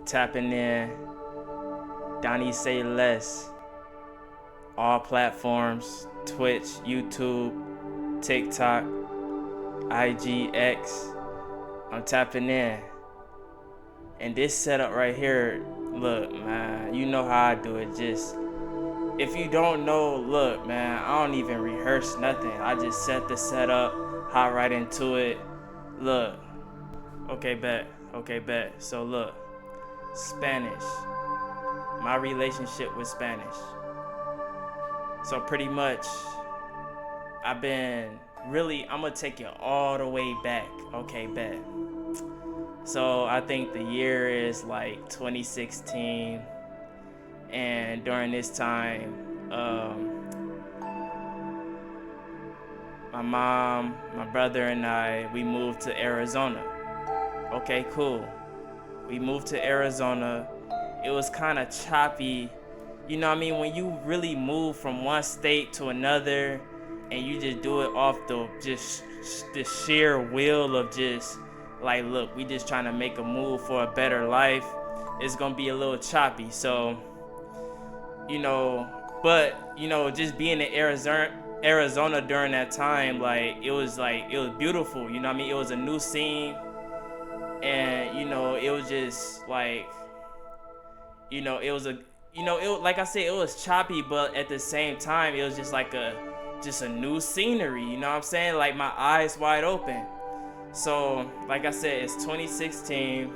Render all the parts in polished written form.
tapping in. Donnie Say Less. All platforms: Twitch, YouTube, TikTok, IGX. I'm tapping in. And this setup right here, look, man, you know how I do it. Just, if you don't know, look, man, I don't even rehearse nothing. I just set the setup, hop right into it. Look, okay, bet. So look, Spanish. My relationship with Spanish. So pretty much, I'm gonna take it all the way back. Okay, bet. So I think the year is like 2016, and during this time, my mom, my brother, and we moved to Arizona. Okay, cool. We moved to Arizona. It was kind of choppy. You know what I mean? When you really move from one state to another, and you just do it off the sheer will of just like, look, we just trying to make a move for a better life. It's gonna be a little choppy. So, but just being in Arizona during that time, it was beautiful. You know what I mean? It was a new scene, and it was just like, it was like I said, it was choppy, but at the same time, it was just like a new scenery. You know what I'm saying? Like, my eyes wide open. So, like I said, it's 2016.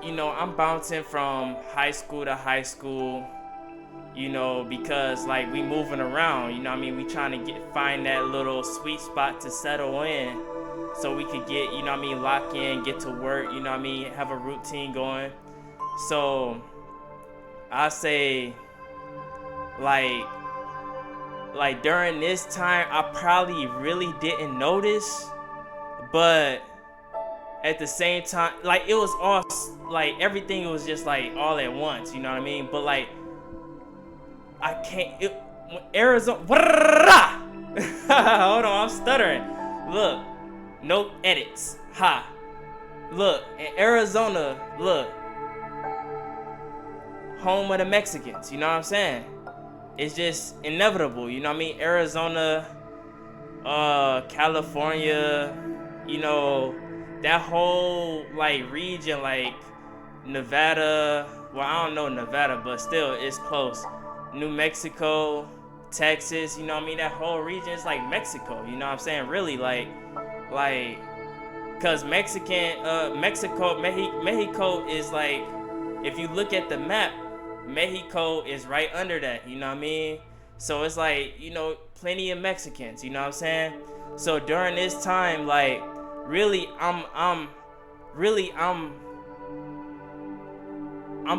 I'm bouncing from high school to high school, because like we moving around, you know what I mean? We trying to find that little sweet spot to settle in so we could get, lock in, get to work, have a routine going. So, I say, like during this time, I probably really didn't notice, but at the same time, like, it was all, like, everything was just like all at once, you know what I mean? But like, I can't, Arizona, hold on, I'm stuttering. Look, no edits, look, in Arizona, look, home of the Mexicans, you know what I'm saying? It's just inevitable, you know what I mean? Arizona, California, that whole like region, like Nevada. Well, I don't know Nevada, but still, it's close. New Mexico, Texas, you know what I mean? That whole region is like Mexico, you know what I'm saying? Really, like, cause Mexico is like, if you look at the map, Mexico is right under that, you know what I mean? So it's like, plenty of Mexicans, you know what I'm saying? So during this time, like, really, I'm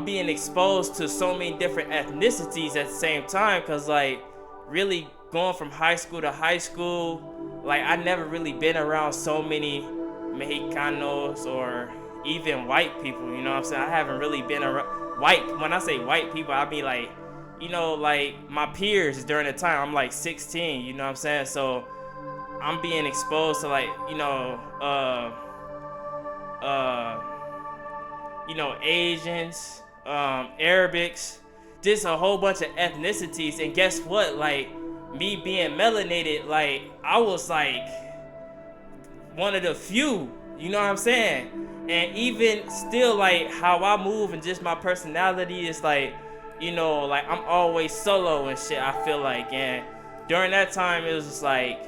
being exposed to so many different ethnicities at the same time, cause like, really going from high school to high school, like, I never really been around so many Mexicanos or even white people, you know what I'm saying? I haven't really been around white. When I say white people, I mean like, like my peers during the time. I'm like 16, you know what I'm saying? So I'm being exposed to like, Asians, Arabics, just a whole bunch of ethnicities. And guess what? Like, me being melanated, like, I was like one of the few, you know what I'm saying? And even still, like, how I move and just my personality is like, like, I'm always solo and shit, I feel like. And during that time, it was just like,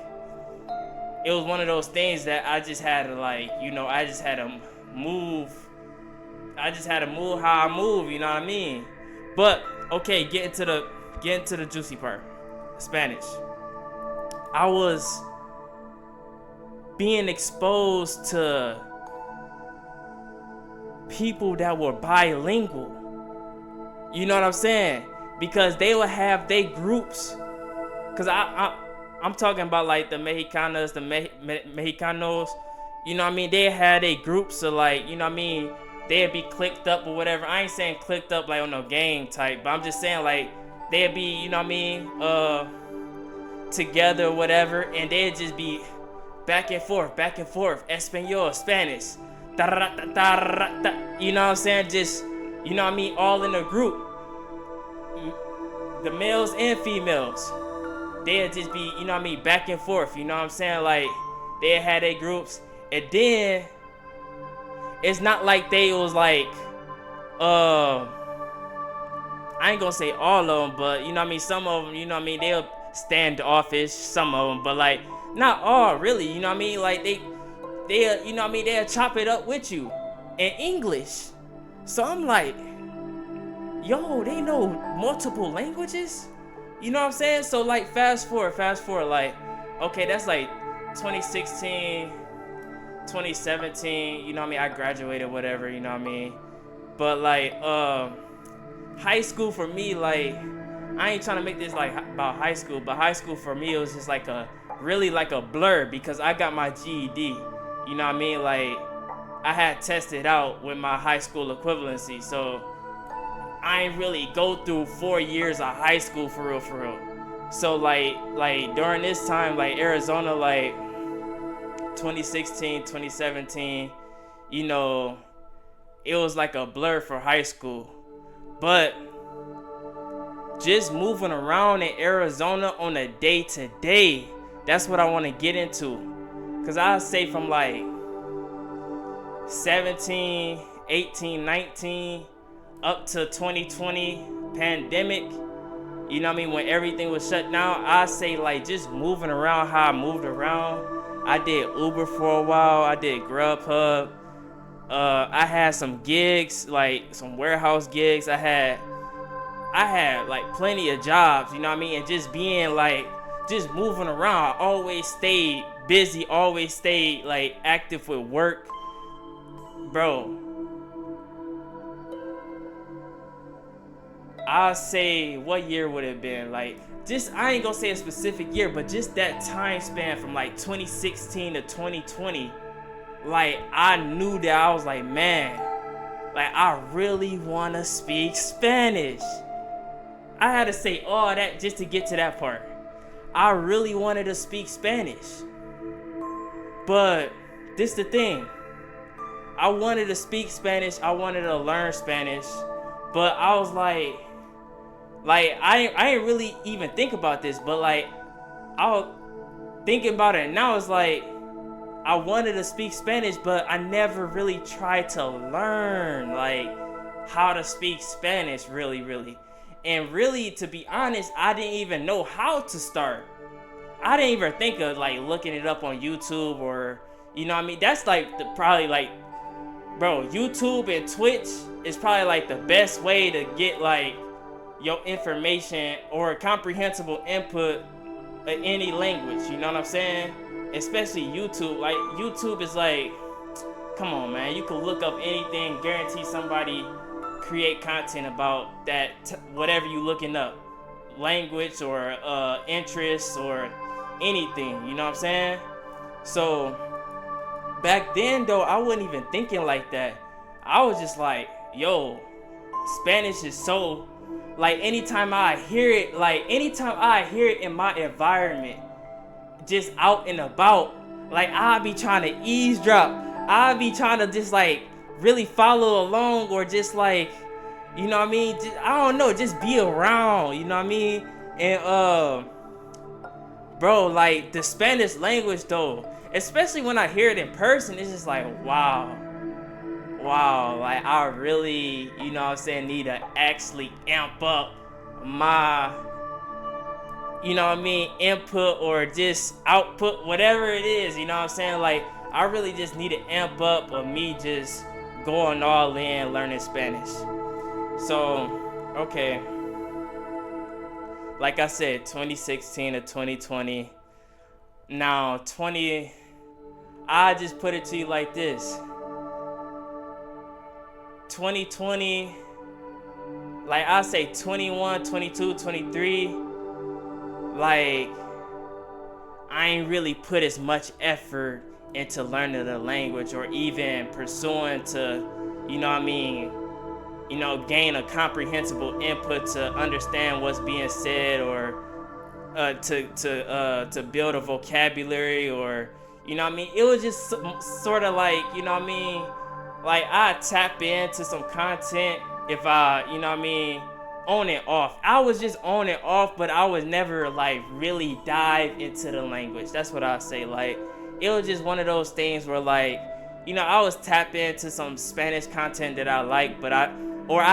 it was one of those things that I just had to, like, I just had to move. I just had to move how I move, you know what I mean? But okay, get into the juicy part. Spanish. I was being exposed to people that were bilingual. You know what I'm saying? Because they would have their groups. Cause I'm talking about like the Mexicanos, the Mexicanos. You know what I mean? They had their groups of like, you know what I mean? They'd be clicked up or whatever. I ain't saying clicked up like on no gang type, but I'm just saying like they'd be, you know what I mean? Together or whatever, and they'd just be back and forth, Espanol, Spanish. You know what I'm saying? Just, you know what I mean? All in a group. The males and females. They'd just be, you know what I mean, back and forth. You know what I'm saying? Like, they had their groups. And then, it's not like they was like, I ain't gonna say all of them, but you know what I mean, some of them, you know what I mean, they'll standoffish, some of them, but like, not all, really, you know what I mean, like, they you know what I mean, they'll chop it up with you in English. So I'm like, yo, they know multiple languages? You know what I'm saying? So like, fast forward, like, okay, that's like 2016, 2017, you know what I mean, I graduated, whatever, you know what I mean, but like, high school for me, like, I ain't trying to make this like about high school, but high school for me, it was just like really like a blur, because I got my GED, you know what I mean, like, I had tested out with my high school equivalency, so I ain't really go through 4 years of high school for real. So like during this time, like Arizona, like 2016, 2017, you know, it was like a blur for high school. But just moving around in Arizona on a day-to-day, that's what I want to get into. Because I say from like 17, 18, 19, up to 2020 pandemic, you know what I mean, when everything was shut down, I say like just moving around how I moved around. I did Uber for a while, I did Grubhub. I had some gigs, like some warehouse gigs. I had like plenty of jobs, you know what I mean? And just being like, just moving around, I always stayed busy, always stayed like active with work. Bro, I'll say, what year would it have been? Like, just, I ain't gonna say a specific year, but just that time span from like 2016 to 2020, like, I knew that I was like, man, like, I really wanna speak Spanish. I had to say all that just to get to that part. I really wanted to speak Spanish. But this the thing. I wanted to speak Spanish. I wanted to learn Spanish. But I was like I ain't really even think about this, but like, I was thinking about it now. It's like, I wanted to speak Spanish, but I never really tried to learn like how to speak Spanish really. And really, to be honest, I didn't even know how to start. I didn't even think of like looking it up on YouTube, or, you know what I mean? That's like probably like, bro, YouTube and Twitch is probably like the best way to get like your information or comprehensible input in any language, you know what I'm saying? Especially YouTube. Like, YouTube is like, come on, man, you can look up anything, guarantee somebody create content about that, whatever you looking up, language or interests or anything, you know what I'm saying? So back then though, I wasn't even thinking like that. I was just like, yo, Spanish is so, like, anytime I hear it in my environment, just out and about, like, I'll be trying to eavesdrop. I'll be trying to just like really follow along, or just like, you know what I mean? Just, I don't know, just be around, you know what I mean? And bro, like, the Spanish language though, especially when I hear it in person, it's just like, wow, like, I really, you know what I'm saying, need to actually amp up my, you know what I mean, input or just output, whatever it is, you know what I'm saying? Like, I really just need to amp up of me just going all in learning Spanish. So, okay, like I said, 2016 to 2020. Now, I just put it to you like this. 2020, like I say 21, 22, 23, like, I ain't really put as much effort into learning the language, or even pursuing to, you know what I mean, you know, gain a comprehensible input to understand what's being said, or to build a vocabulary, or, you know what I mean. It was just sort of like, you know what I mean, like I tap into some content if I, you know what I mean, on and off. I was just on and off, but I was never like really dive into the language. That's what I say. Like it was just one of those things where like, you know, I was tapped into some Spanish content that I like, but I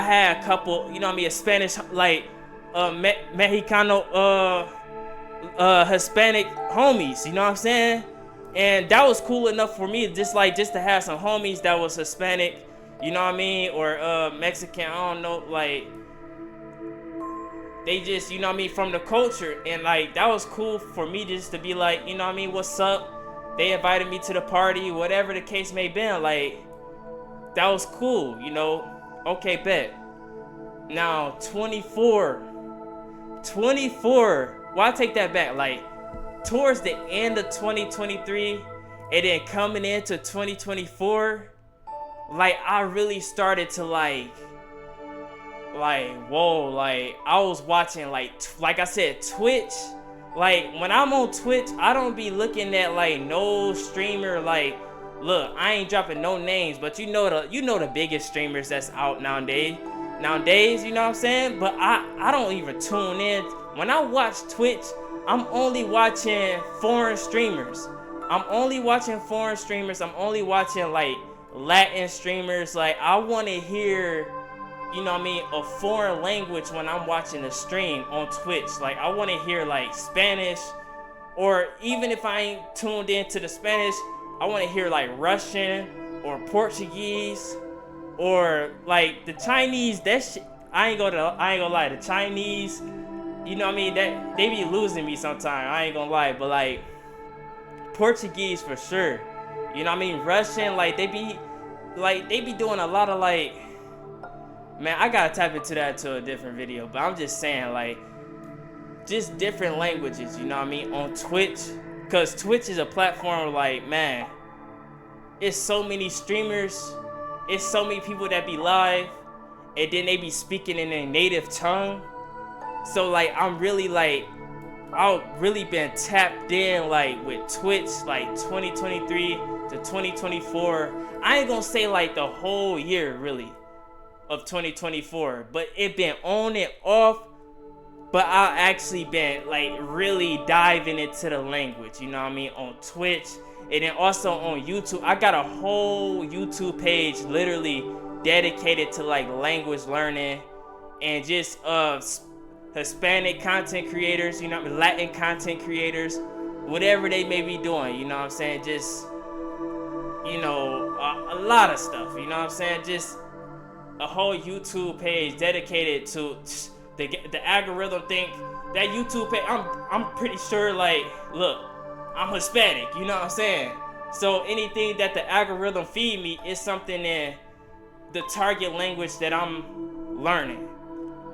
had a couple, you know what I mean, a Spanish like Mexicano Hispanic homies, you know what I'm saying? And that was cool enough for me, just to have some homies that was Hispanic, you know what I mean, or Mexican, I don't know, like they just, you know what I mean, from the culture, and like that was cool for me just to be like, you know what I mean, what's up? They invited me to the party, whatever the case may be, like that was cool, you know. Okay, bet. Now 24. Well, I take that back. Like towards the end of 2023 and then coming into 2024, like I really started to like whoa, like I was watching like I said, Twitch. Like when I'm on Twitch, I don't be looking at like no streamer. Like look, I ain't dropping no names, but you know the biggest streamers that's out nowadays, you know what I'm saying? But I don't even tune in. When I watch Twitch, I'm only watching foreign streamers. I'm only watching like Latin streamers. Like I want to hear, you know what I mean, a foreign language when I'm watching a stream on Twitch. Like I want to hear like Spanish, or even if I ain't tuned into the Spanish, I want to hear like Russian or Portuguese or like the Chinese. That shit, I ain't gonna lie, the Chinese, you know what I mean, that they be losing me sometimes. I ain't gonna lie, but like Portuguese for sure. You know what I mean? Russian, like they be doing a lot of like, man, I gotta tap into that to a different video, but I'm just saying like just different languages, you know what I mean, on Twitch. Cause Twitch is a platform like, man, it's so many streamers, it's so many people that be live, and then they be speaking in their native tongue. So like I'm really like, I've really been tapped in like with Twitch like 2023 to 2024. I ain't gonna say like the whole year really of 2024, but it been on and off. But I actually been like really diving into the language, you know what I mean, on Twitch, and then also on YouTube. I got a whole YouTube page literally dedicated to like language learning and just Hispanic content creators, you know, Latin content creators, whatever they may be doing, you know what I'm saying, just, you know, a lot of stuff, you know what I'm saying, just a whole YouTube page dedicated to the algorithm think that YouTube page, I'm pretty sure like, look, I'm Hispanic, you know what I'm saying, so anything that the algorithm feed me is something in the target language that I'm learning.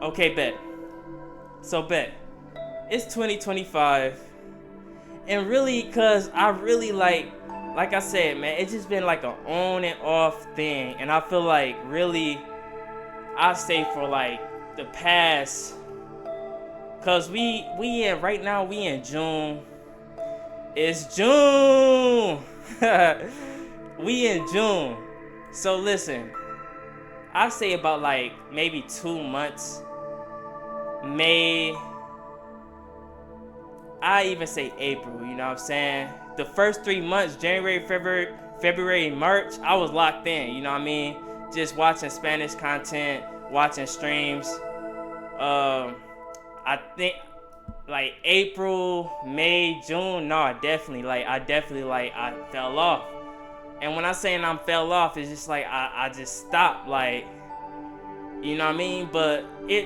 Okay, bet. So bet it's 2025, and really, cause I really like I said, man, it's just been like an on and off thing, and I feel like really, I say for like the past, cause we in right now, we in June. It's June. We in June. So listen, I say about like maybe 2 months. May, I even say April, you know what I'm saying? The first 3 months, January, February, March, I was locked in, you know what I mean? Just watching Spanish content, watching streams. I think like April, May, June, no, I definitely I fell off. And when I say I fell off, it's just like I just stopped, like, you know what I mean? But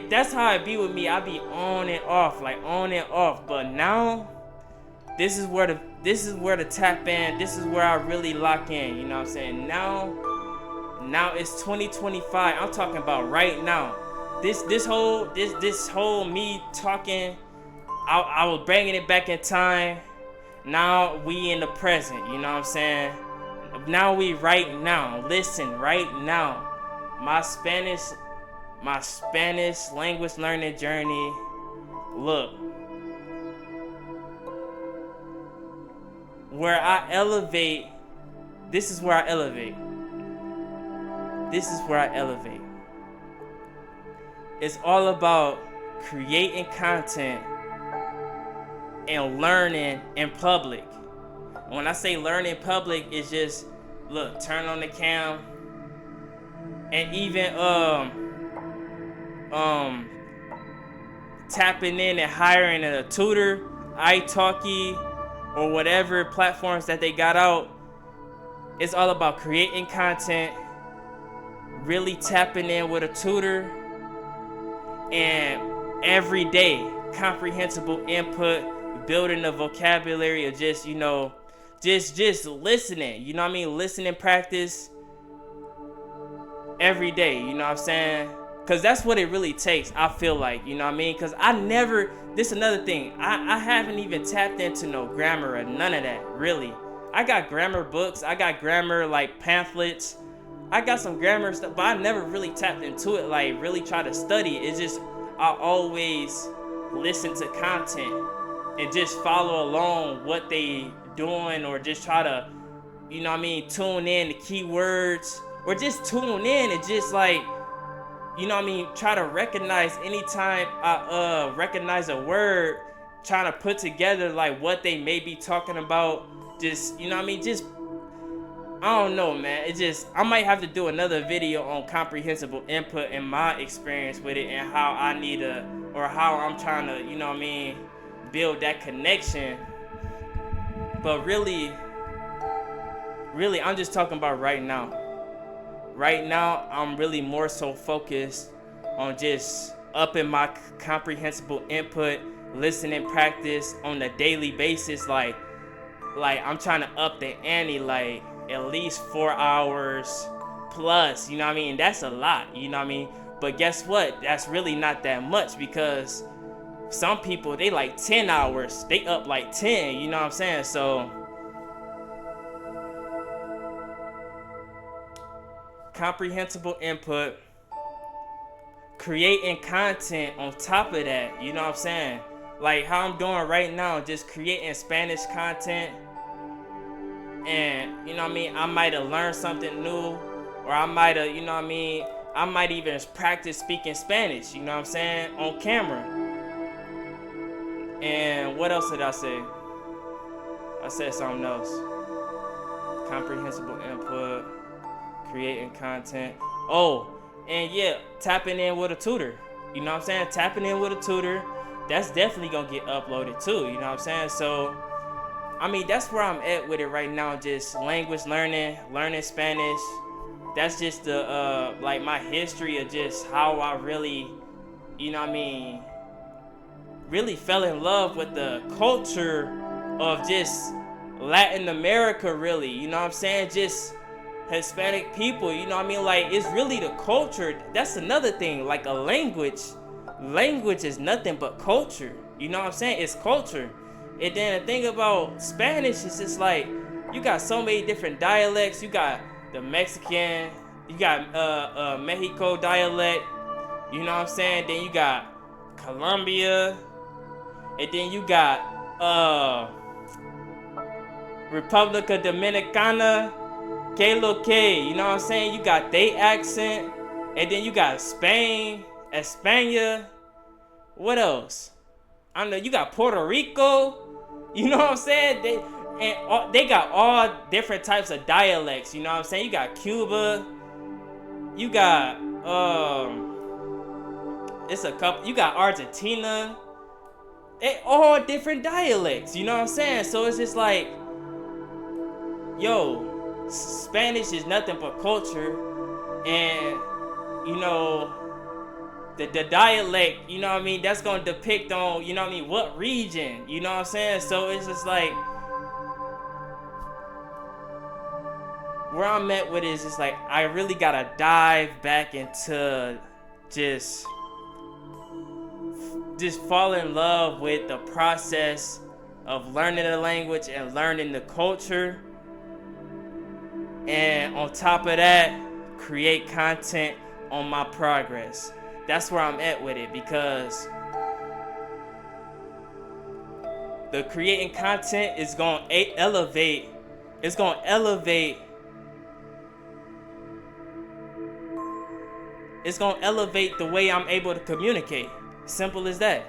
that's how it be with me. I be on and off, like on and off. But now, this is where the tap in. This is where I really lock in. You know what I'm saying? Now it's 2025. I'm talking about right now. This whole me talking, I was bringing it back in time. Now we in the present. You know what I'm saying? Now we right now. Listen, right now, my Spanish language learning journey. Look, where I elevate. This is where I elevate. this is where I elevate. It's all about creating content and learning in public. And when I say learn in public, it's just, look, turn on the cam, and even tapping in and hiring a tutor, italki, or whatever platforms that they got out. It's all about creating content, really tapping in with a tutor, and every day comprehensible input, building the vocabulary of just, just listening, you know what I mean? Listening practice every day, you know what I'm saying? Because that's what it really takes, I feel like, you know what I mean? Because this is another thing, I haven't even tapped into no grammar or none of that, really. I got grammar books, I got grammar like pamphlets, I got some grammar stuff, but I never really tapped into it, like really try to study. It's just, I always listen to content and just follow along what they doing, or just try to, you know what I mean, tune in the keywords, or just tune in and just like, you know what I mean, try to recognize anytime I recognize a word, trying to put together like what they may be talking about. Just, you know what I mean, just, I don't know, man. It just, I might have to do another video on comprehensible input and my experience with it, and how I need to, or how I'm trying to, you know what I mean, build that connection. But really, I'm just talking about right now. Right now, I'm really more so focused on just upping my comprehensible input, listening practice on a daily basis. Like I'm trying to up the ante, like at least 4 hours plus, you know what I mean? That's a lot, you know what I mean? But guess what? That's really not that much, because some people, they like 10 hours. They up like 10, you know what I'm saying? So comprehensible input, creating content on top of that, you know what I'm saying? Like how I'm doing right now, just creating Spanish content. And, you know what I mean, I might have learned something new, or I might have, you know what I mean, I might even practice speaking Spanish, you know what I'm saying, on camera. And what else did I say? I said something else. Comprehensible input, creating content. Oh, and yeah, tapping in with a tutor. You know what I'm saying? Tapping in with a tutor, that's definitely gonna get uploaded too, you know what I'm saying? So, I mean, that's where I'm at with it right now, just language learning Spanish. That's just the, like my history of just how I really, you know what I mean, really fell in love with the culture of just Latin America, really, you know what I'm saying? Just Hispanic people, you know what I mean? Like, it's really the culture. That's another thing, like a language is nothing but culture, you know what I'm saying? It's culture. And then the thing about Spanish is just like, you got so many different dialects. You got the Mexican, you got Mexico dialect, you know what I'm saying? Then you got Colombia, and then you got República Dominicana, que lo que, you know what I'm saying? You got they accent, and then you got Spain, España. What else? I don't know. You got Puerto Rico. You know what I'm saying? They got all different types of dialects. You know what I'm saying? You got Cuba. You got it's a couple. You got Argentina. They all different dialects. You know what I'm saying? So it's just like, yo, Spanish is nothing but culture, and you know. The dialect, you know what I mean, that's gonna depict on, you know what I mean, what region, you know what I'm saying? So it's just like, where I'm at with it is just like, I really gotta dive back into just fall in love with the process of learning the language and learning the culture, and on top of that, create content on my progress. That's where I'm at with it, because the creating content is going to elevate. It's going to elevate It's gonna elevate the way I'm able to communicate. Simple as that.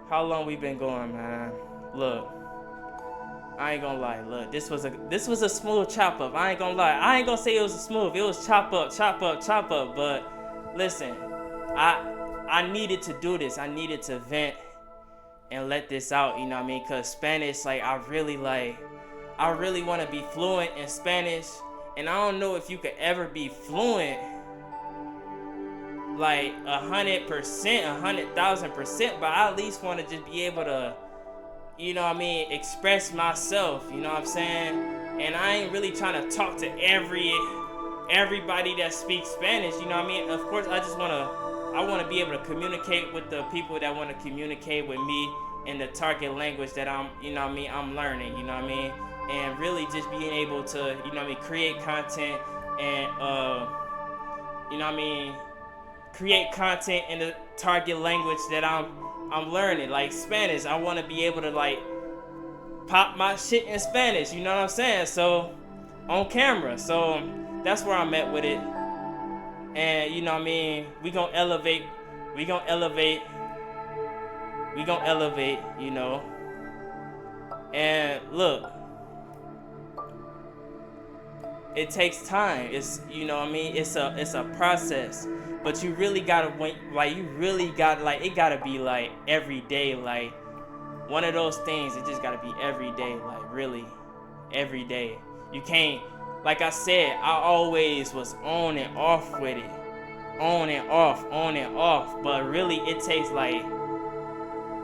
How long we been going, man? Look, I ain't gonna lie. Look, this was a smooth chop up. I ain't gonna lie. I ain't gonna say it was a smooth. It was chop up, chop up, chop up. But listen, I needed to do this. I needed to vent and let this out. You know what I mean? Cause Spanish, like I really want to be fluent in Spanish, and I don't know if you could ever be fluent like 100%, 100,000%, but I at least want to just be able to, you know what I mean, express myself, you know what I'm saying? And I ain't really trying to talk to everybody that speaks Spanish, you know what I mean? Of course, I want to be able to communicate with the people that want to communicate with me in the target language that I'm, you know what I mean, I'm learning, you know what I mean? And really just being able to, you know what I mean, create content and, you know what I mean, create content in the target language that I'm learning, like Spanish. I want to be able to like pop my shit in Spanish, you know what I'm saying? So on camera. So that's where I'm at with it. And you know what I mean, we gonna elevate, you know. And look, it takes time. It's, you know what I mean, it's a process. But you really gotta wait, like it gotta be like every day, like one of those things. It just gotta be every day, like really, every day. You can't, like I said, I always was on and off with it, on and off. But really, it takes like,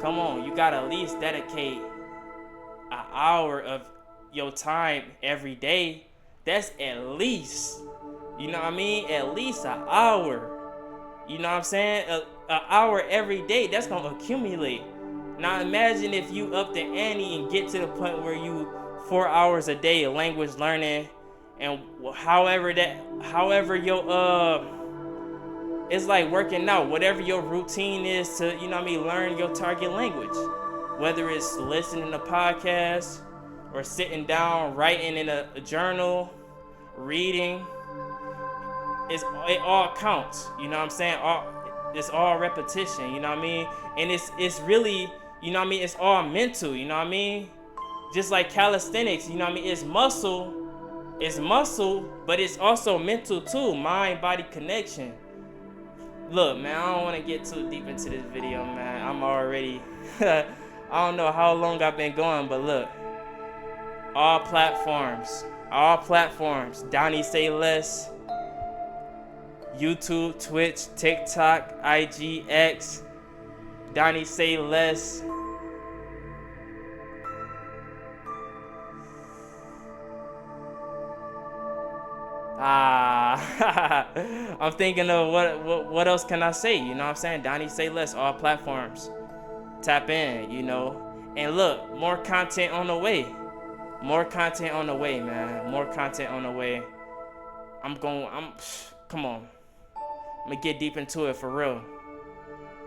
come on, you gotta at least dedicate an hour of your time every day. That's at least, you know what I mean, at least an hour. You know what I'm saying? An hour every day, that's gonna accumulate. Now imagine if you up the ante and get to the point where you 4 hours a day of language learning, and however your it's like working out, whatever your routine is to, you know what I mean, learn your target language. Whether it's listening to podcasts or sitting down, writing in a journal, reading. It all counts, you know what I'm saying? It's all repetition, you know what I mean? And it's really, you know what I mean, it's all mental, you know what I mean? Just like calisthenics, you know what I mean? It's muscle, but it's also mental too, mind-body connection. Look, man, I don't want to get too deep into this video, man. I'm already, I don't know how long I've been going, but look, all platforms, Donnie Say Less, YouTube, Twitch, TikTok, IG, X, Donnie Say Less. I'm thinking of what else can I say? You know what I'm saying? Donnie Say Less, all platforms. Tap in, you know. And look, more content on the way. More content on the way, man. More content on the way. Come on. I'm gonna get deep into it for real.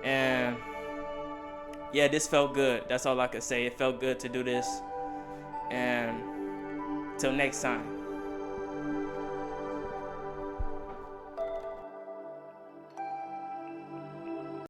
And yeah, this felt good. That's all I could say. It felt good to do this. And till next time.